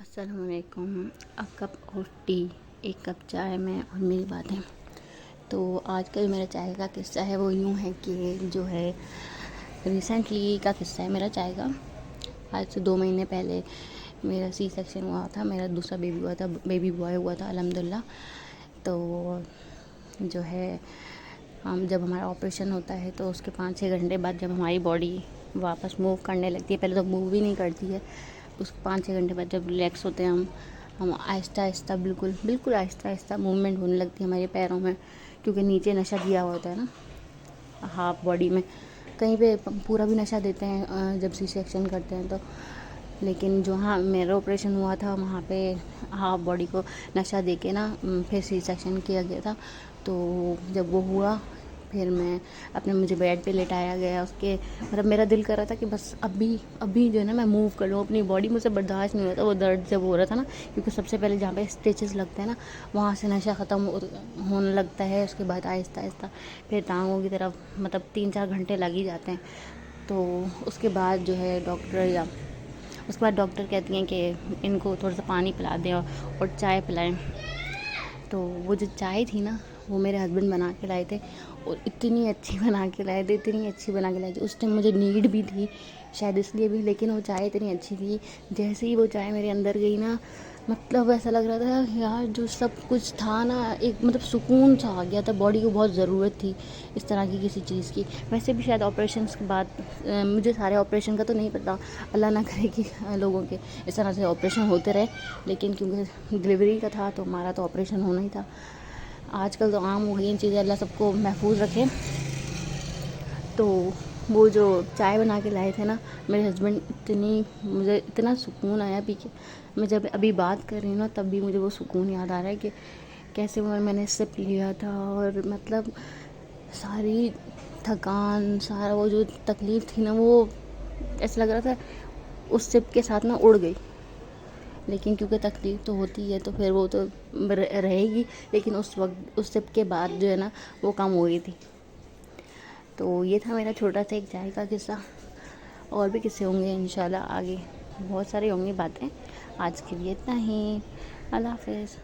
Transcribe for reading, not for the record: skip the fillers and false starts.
السلام علیکم. Cup of T, ایک کپ چائے میں اور میری باتیں. تو آج کا جو میرا چائے کا قصہ ہے وہ یوں ہے کہ جو ہے ریسنٹلی کا قصہ ہے میرا چائے کا. آج سے 2 مہینے پہلے میرا سی سیکشن ہوا تھا. میرا دوسرا بیبی ہوا تھا، بیبی بوائے ہوا تھا الحمدللہ. تو جو ہے جب ہمارا آپریشن ہوتا ہے تو اس کے 5-6 گھنٹے بعد جب ہماری باڈی واپس موو کرنے لگتی ہے، پہلے تو موو بھی نہیں کرتی ہے، اس 5-6 گھنٹے بعد جب ریلیکس ہوتے ہیں ہم آہستہ آہستہ بالکل آہستہ آہستہ موومنٹ ہونے لگتی ہے ہمارے پیروں میں، کیونکہ نیچے نشہ دیا ہوا ہوتا ہے نا ہاف باڈی میں. کہیں پہ پورا بھی نشہ دیتے ہیں جب سی سیکشن کرتے ہیں تو، لیکن جو میرا آپریشن ہوا تھا وہاں پہ ہاف باڈی کو نشہ دے کے نا پھر سی سیکشن کیا گیا تھا. تو جب وہ ہوا پھر مجھے بیڈ پہ لٹایا گیا. اس کے مطلب میرا دل کر رہا تھا کہ بس ابھی جو ہے نا میں موو کر لوں اپنی باڈی. مجھے برداشت نہیں ہوتا وہ درد جب ہو رہا تھا نا، کیونکہ سب سے پہلے جہاں پہ اسٹیچز لگتے ہیں نا وہاں سے نشہ ختم ہونے لگتا ہے. اس کے بعد آہستہ آہستہ پھر ٹانگوں کی طرف مطلب 3-4 گھنٹے لگ ہی جاتے ہیں. تو اس کے بعد جو ہے ڈاکٹر کہتی ہیں کہ ان کو تھوڑا سا پانی پلا دیں اور چائے پلائیں. تو وہ جو چائے تھی نا وہ میرے ہسبینڈ بنا کے لائے تھے، اور اتنی اچھی بنا کے لائے تھے. اس ٹائم مجھے نیڈ بھی تھی شاید اس لیے بھی، لیکن وہ چائے اتنی اچھی تھی. جیسے ہی وہ چائے میرے اندر گئی نا، مطلب ایسا لگ رہا تھا یار جو سب کچھ تھا نا، ایک مطلب سکون سا آ گیا تھا. باڈی کو بہت ضرورت تھی اس طرح کی کسی چیز کی. ویسے بھی شاید آپریشنس کے بعد، مجھے سارے آپریشن کا تو نہیں پتا، اللہ نہ کرے کہ لوگوں کے اس طرح سے آپریشن ہوتے رہے، لیکن کیونکہ ڈلیوری کا تھا تو ہمارا تو آپریشن ہونا ہی تھا. آج کل تو عام ہو گئی ہیں چیزیں، اللہ سب کو محفوظ رکھے. تو وہ جو چائے بنا کے لائے تھے نا میرے ہسبینڈ، مجھے اتنا سکون آیا پی کے. میں جب ابھی بات کر رہی ہوں نا تب بھی مجھے وہ سکون یاد آ رہا ہے کہ کیسے میں نے سپ لیا تھا، اور مطلب ساری تھکان، سارا وہ جو تکلیف تھی نا وہ ایسا لگ رہا تھا اس سپ کے ساتھ نا اڑ گئی. لیکن کیونکہ تکلیف تو ہوتی ہے تو پھر وہ تو رہے گی، لیکن اس سپ کے بعد جو ہے نا وہ کم ہو گئی تھی. تو یہ تھا میرا چھوٹا سا ایک چائے کا قصہ. اور بھی قصے ہوں گے انشاءاللہ آگے، بہت سارے ہوں گی باتیں. آج کے لیے اتنا ہی. اللہ حافظ.